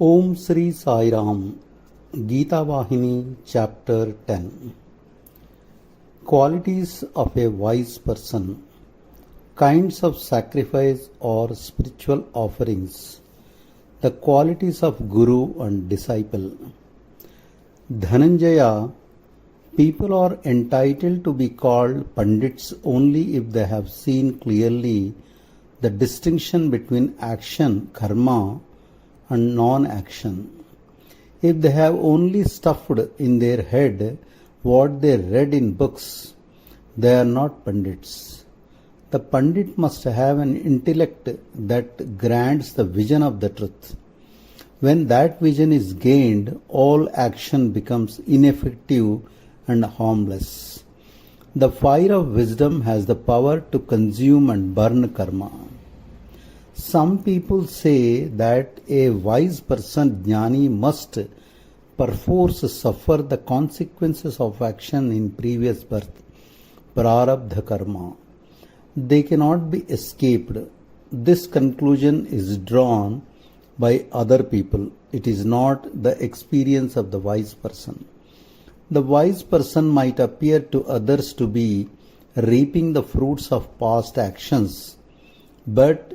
Om Sri Sai Ram, Gita Vahini, Chapter 10. Qualities of a wise person, kinds of sacrifice or spiritual offerings, the qualities of Guru and disciple. Dhananjaya, people are entitled to be called Pandits only if they have seen clearly the distinction between action, karma, and non-action. If they have only stuffed in their head what they read in books, they are not Pandits. The Pandit must have an intellect that grants the vision of the truth. When that vision is gained, all action becomes ineffective and harmless. The fire of wisdom has the power to consume and burn karma. Some people say that a wise person, jnani, must perforce suffer the consequences of action in previous birth, prarabdha karma. They cannot be escaped. This conclusion is drawn by other people. It is not the experience of the wise person. The wise person might appear to others to be reaping the fruits of past actions, but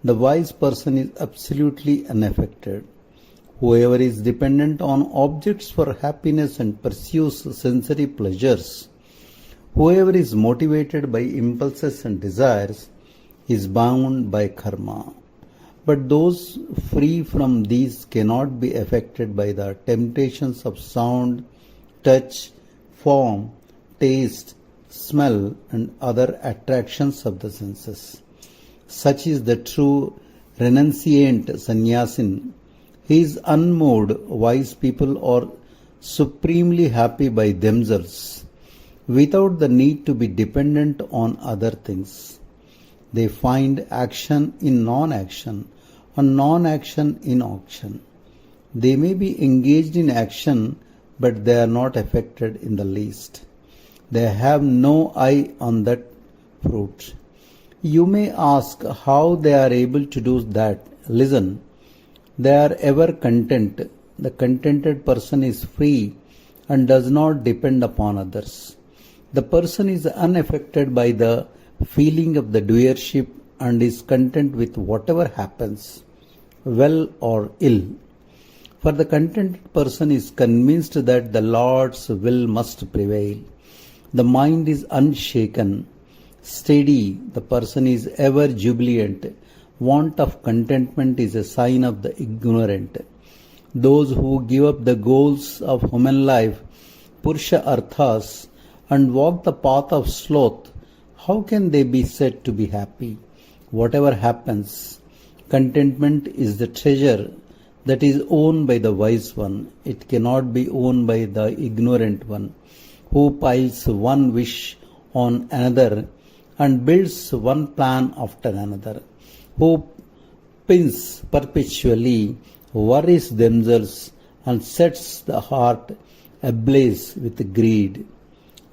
the wise person is absolutely unaffected. Whoever is dependent on objects for happiness and pursues sensory pleasures, whoever is motivated by impulses and desires, is bound by karma. But those free from these cannot be affected by the temptations of sound, touch, form, taste, smell, and other attractions of the senses. Such is the true renunciant sannyasin. He is unmoved. Wise people are supremely happy by themselves, without the need to be dependent on other things. They find action in non-action, and non-action in action. They may be engaged in action, but they are not affected in the least. They have no eye on that fruit. You may ask how they are able to do that. Listen, they are ever content. The contented person is free and does not depend upon others. The person is unaffected by the feeling of the doership and is content with whatever happens, well or ill. For the contented person is convinced that the Lord's will must prevail. The mind is unshaken, steady. The person is ever jubilant. Want of contentment is a sign of the ignorant. Those who give up the goals of human life, purusha arthas, and walk the path of sloth, how can they be said to be happy? Whatever happens, contentment is the treasure that is owned by the wise one. It cannot be owned by the ignorant one, who piles one wish on another and builds one plan after another, who pins perpetually, worries themselves, and sets the heart ablaze with greed.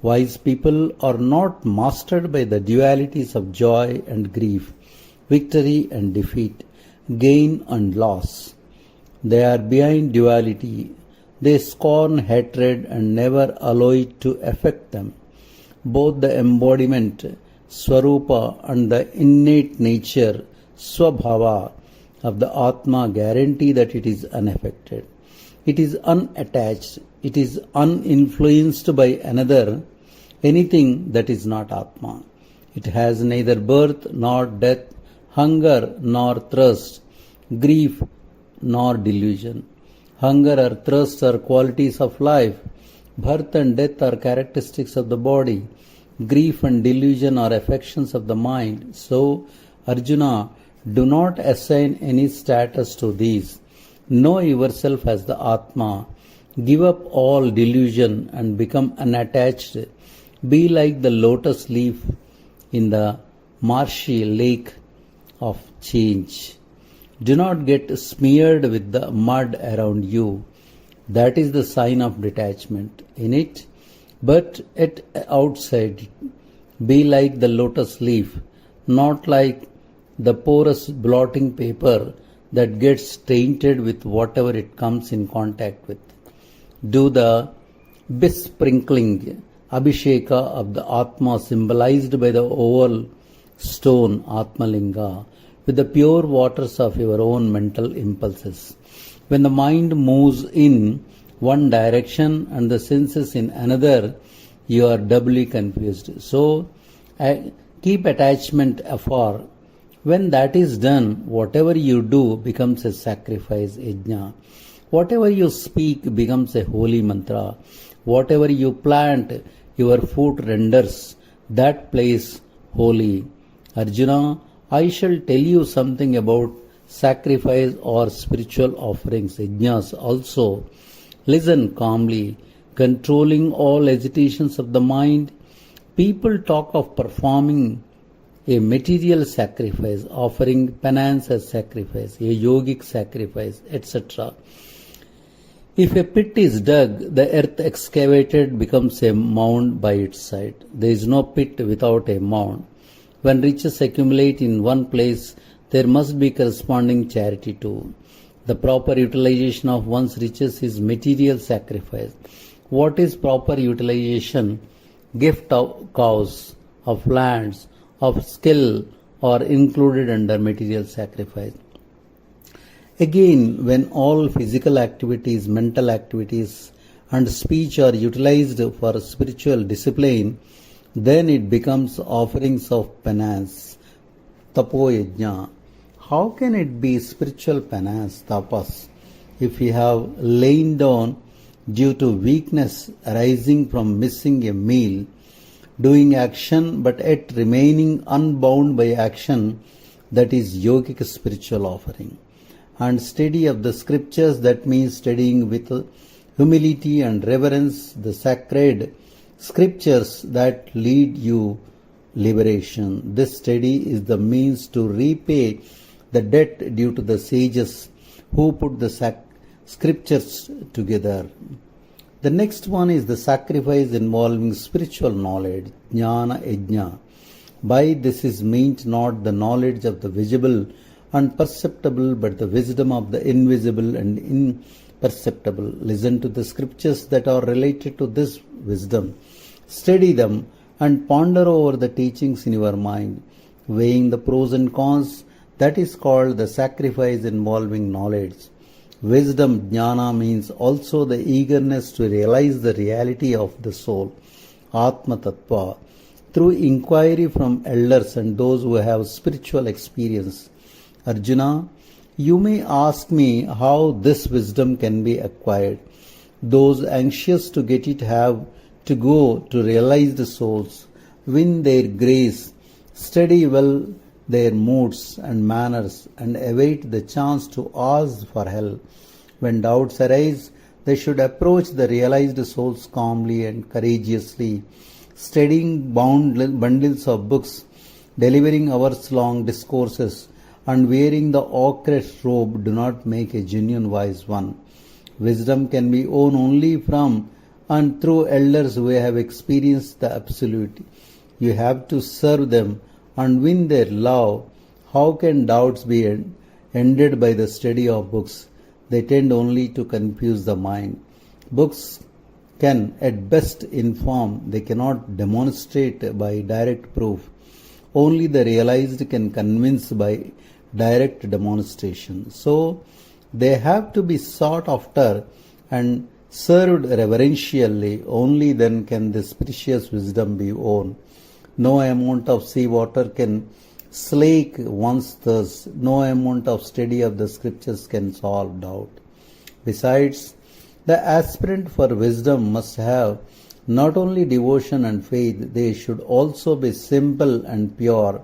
Wise people are not mastered by the dualities of joy and grief, victory and defeat, gain and loss. They are behind duality. They scorn hatred and never allow it to affect them. Both the embodiment, Swarupa, and the innate nature, Swabhava, of the Atma guarantee that it is unaffected. It is unattached. It is uninfluenced by anything that is not Atma. It has neither birth nor death, hunger nor thirst, grief nor delusion. Hunger or thirst are qualities of life. Birth and death are characteristics of the body. Grief and delusion are affections of the mind. So, Arjuna, do not assign any status to these. Know yourself as the Atma. Give up all delusion and become unattached. Be like the lotus leaf in the marshy lake of change. Do not get smeared with the mud around you. That is the sign of detachment in it. But at outside, be like the lotus leaf, not like the porous blotting paper that gets tainted with whatever it comes in contact with. Do the besprinkling, Abhisheka of the Atma symbolized by the oval stone Atmalinga with the pure waters of your own mental impulses. When the mind moves in one direction and the senses in another, you are doubly confused. So, keep attachment afar. When that is done, whatever you do becomes a sacrifice, yajna. Whatever you speak becomes a holy mantra. Whatever you plant, your foot renders that place holy. Arjuna, I shall tell you something about sacrifice or spiritual offerings, yajnas also. Listen calmly, controlling all agitations of the mind. People talk of performing a material sacrifice, offering penance as sacrifice, a yogic sacrifice, etc. If a pit is dug, the earth excavated becomes a mound by its side. There is no pit without a mound. When riches accumulate in one place, there must be corresponding charity too. The proper utilization of one's riches is material sacrifice. What is proper utilization? Gift of cows, of lands, of skill are included under material sacrifice. Again, when all physical activities, mental activities and speech are utilized for spiritual discipline, then it becomes offerings of penance, tapo yajna. How can it be spiritual penance, tapas, if we have lain down due to weakness arising from missing a meal, doing action but yet remaining unbound by action, that is yogic spiritual offering. And study of the scriptures, that means studying with humility and reverence the sacred scriptures that lead you liberation. This study is the means to repay the debt due to the sages who put the scriptures together. The next one is the sacrifice involving spiritual knowledge, jnana yajna. By this is meant not the knowledge of the visible and perceptible, but the wisdom of the invisible and imperceptible. Listen to the scriptures that are related to this wisdom. Study them and ponder over the teachings in your mind, weighing the pros and cons. That is called the sacrifice involving knowledge. Wisdom, jnana, means also the eagerness to realize the reality of the soul, Atma Tattva, through inquiry from elders and those who have spiritual experience. Arjuna, you may ask me how this wisdom can be acquired. Those anxious to get it have to go to realized souls, win their grace, study well their moods and manners, and await the chance to ask for help. When doubts arise, they should approach the realized souls calmly and courageously, studying bundles of books, delivering hours-long discourses, and wearing the ochre robe do not make a genuine wise one. Wisdom can be won only from and through elders who have experienced the absolute. You have to serve them and win their love. How can doubts be ended by the study of books? They tend only to confuse the mind. Books can at best inform, they cannot demonstrate by direct proof. Only the realized can convince by direct demonstration. So they have to be sought after and served reverentially. Only then can this precious wisdom be won. No amount of sea water can slake one's thirst. No amount of study of the scriptures can solve doubt. Besides, the aspirant for wisdom must have not only devotion and faith, they should also be simple and pure.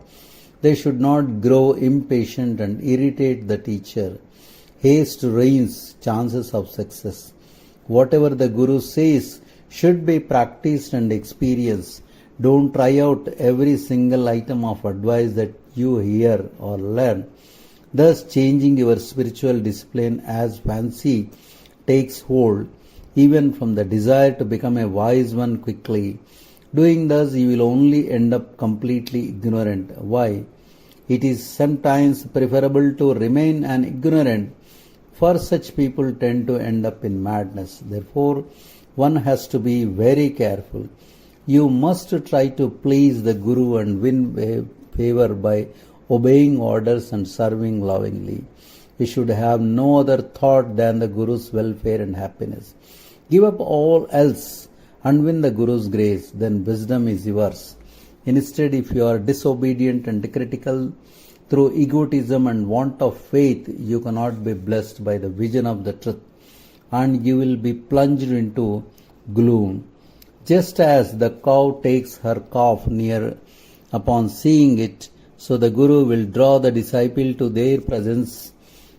They should not grow impatient and irritate the teacher. Haste ruins chances of success. Whatever the Guru says should be practiced and experienced. Don't try out every single item of advice that you hear or learn, thus changing your spiritual discipline as fancy takes hold, even from the desire to become a wise one quickly. Doing thus, you will only end up completely ignorant. Why? It is sometimes preferable to remain an ignorant, for such people tend to end up in madness. Therefore, one has to be very careful. You must try to please the Guru and win favor by obeying orders and serving lovingly. You should have no other thought than the Guru's welfare and happiness. Give up all else and win the Guru's grace, then wisdom is yours. Instead, if you are disobedient and critical through egotism and want of faith, you cannot be blessed by the vision of the truth, and you will be plunged into gloom. Just as the cow takes her calf near upon seeing it, so the Guru will draw the disciple to their presence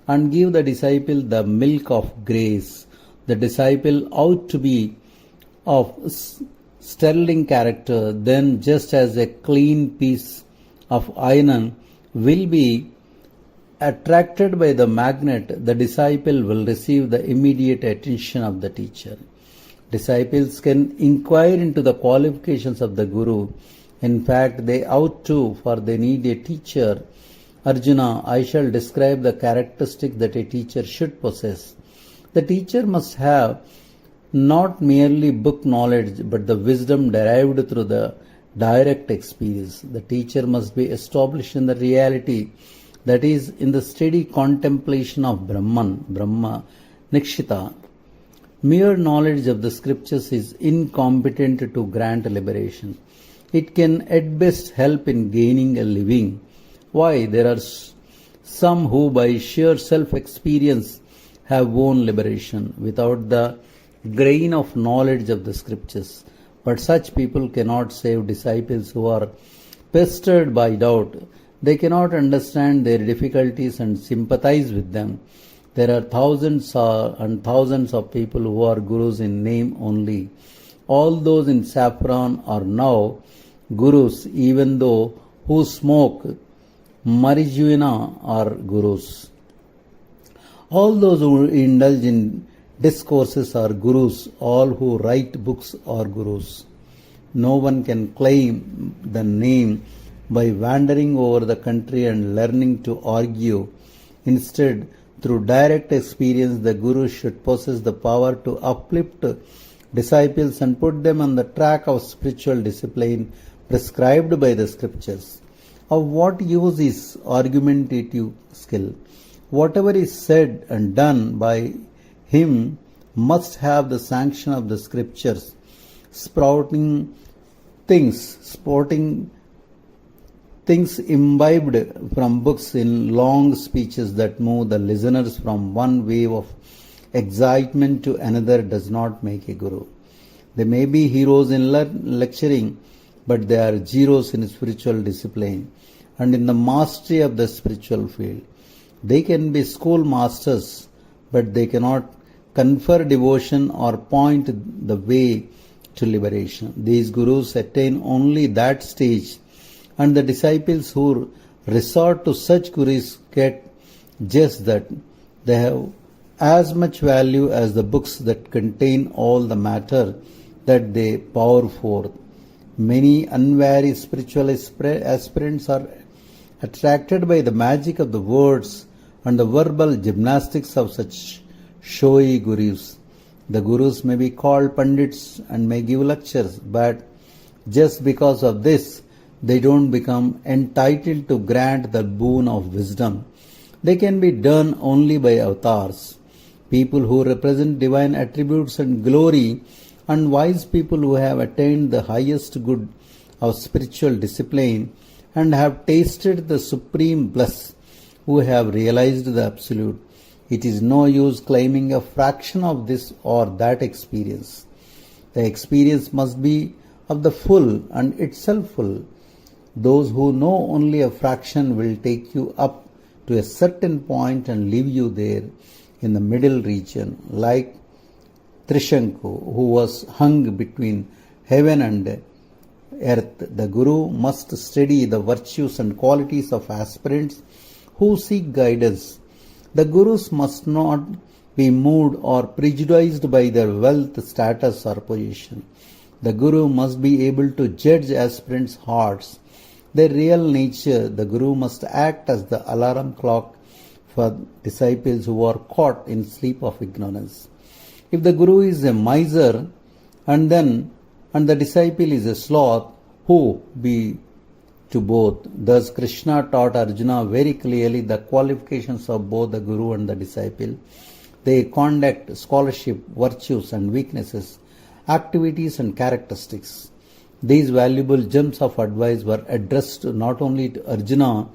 and give the disciple the milk of grace. The disciple ought to be of sterling character, then just as a clean piece of iron will be attracted by the magnet, the disciple will receive the immediate attention of the teacher. Disciples can inquire into the qualifications of the Guru. In fact, they ought to, for they need a teacher. Arjuna, I shall describe the characteristics that a teacher should possess. The teacher must have not merely book knowledge, but the wisdom derived through the direct experience. The teacher must be established in the reality, that is, in the steady contemplation of Brahma, Nikshita. Mere knowledge of the scriptures is incompetent to grant liberation. It can at best help in gaining a living. Why? There are some who by sheer self-experience have won liberation without the grain of knowledge of the scriptures. But such people cannot save disciples who are pestered by doubt. They cannot understand their difficulties and sympathize with them. There are thousands and thousands of people who are gurus in name only. All those in saffron are now gurus, even though who smoke marijuana are gurus. All those who indulge in discourses are gurus. All who write books are gurus. No one can claim the name by wandering over the country and learning to argue. Instead, through direct experience, the Guru should possess the power to uplift disciples and put them on the track of spiritual discipline prescribed by the scriptures. Of what use is argumentative skill? Whatever is said and done by him must have the sanction of the scriptures. Sporting things imbibed from books in long speeches that move the listeners from one wave of excitement to another does not make a guru. They may be heroes in lecturing, but they are zeros in spiritual discipline and in the mastery of the spiritual field. They can be schoolmasters, but they cannot confer devotion or point the way to liberation. These gurus attain only that stage, and the disciples who resort to such gurus get just that. They have as much value as the books that contain all the matter that they pour forth. Many unwary spiritual aspirants are attracted by the magic of the words and the verbal gymnastics of such showy gurus. The gurus may be called pandits and may give lectures, but just because of this, they don't become entitled to grant the boon of wisdom. They can be done only by avatars, people who represent divine attributes and glory, and wise people who have attained the highest good of spiritual discipline and have tasted the supreme bliss, who have realized the absolute. It is no use claiming a fraction of this or that experience. The experience must be of the full and itself full. Those who know only a fraction will take you up to a certain point and leave you there in the middle region, like Trishanku, who was hung between heaven and earth. The Guru must study the virtues and qualities of aspirants who seek guidance. The Gurus must not be moved or prejudiced by their wealth, status or position. The Guru must be able to judge aspirants' hearts their real nature, the Guru must act as the alarm clock for disciples who are caught in sleep of ignorance. If the Guru is a miser and the disciple is a sloth, who be to both? Thus Krishna taught Arjuna very clearly the qualifications of both the Guru and the disciple, their conduct, scholarship, virtues and weaknesses, activities and characteristics. These valuable gems of advice were addressed not only to Arjuna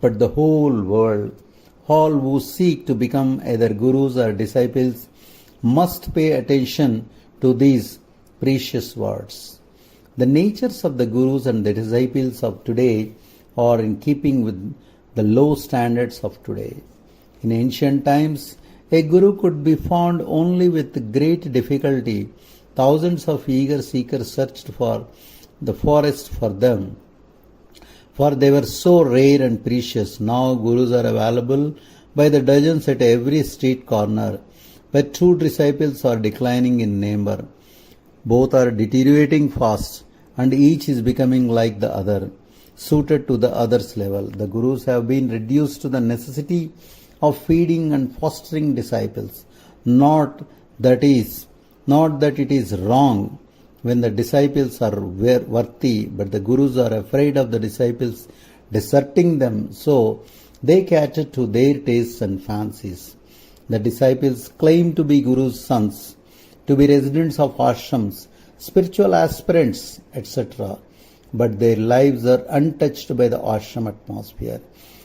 but the whole world. All who seek to become either gurus or disciples must pay attention to these precious words. The natures of the gurus and the disciples of today are in keeping with the low standards of today. In ancient times, a guru could be found only with great difficulty. Thousands of eager seekers searched for the forest for them, for they were so rare and precious. Now gurus are available by the dozens at every street corner, but true disciples are declining in number. Both are deteriorating fast, and each is becoming like the other, suited to the other's level. The gurus have been reduced to the necessity of feeding and fostering disciples. Not that it is wrong when the disciples are worthy, but the gurus are afraid of the disciples deserting them, so they cater to their tastes and fancies. The disciples claim to be gurus' sons, to be residents of ashrams, spiritual aspirants, etc. But their lives are untouched by the ashram atmosphere,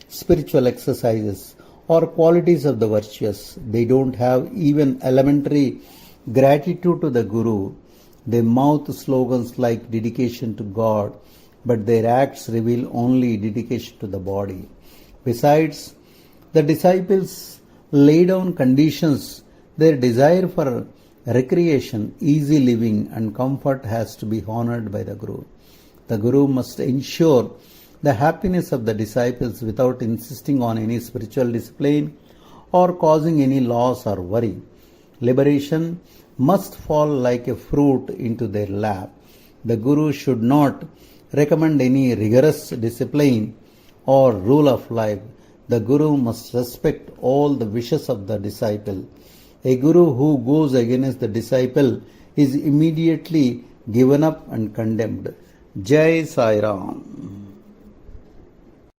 spiritual exercises, or qualities of the virtuous. They don't have even elementary gratitude to the Guru. They mouth slogans like dedication to God, but their acts reveal only dedication to the body. Besides, the disciples lay down conditions. Their desire for recreation, easy living and comfort has to be honored by the Guru. The Guru must ensure the happiness of the disciples without insisting on any spiritual discipline or causing any loss or worry. Liberation must fall like a fruit into their lap. The Guru should not recommend any rigorous discipline or rule of life. The Guru must respect all the wishes of the disciple. A Guru who goes against the disciple is immediately given up and condemned. Jai Sai Ram.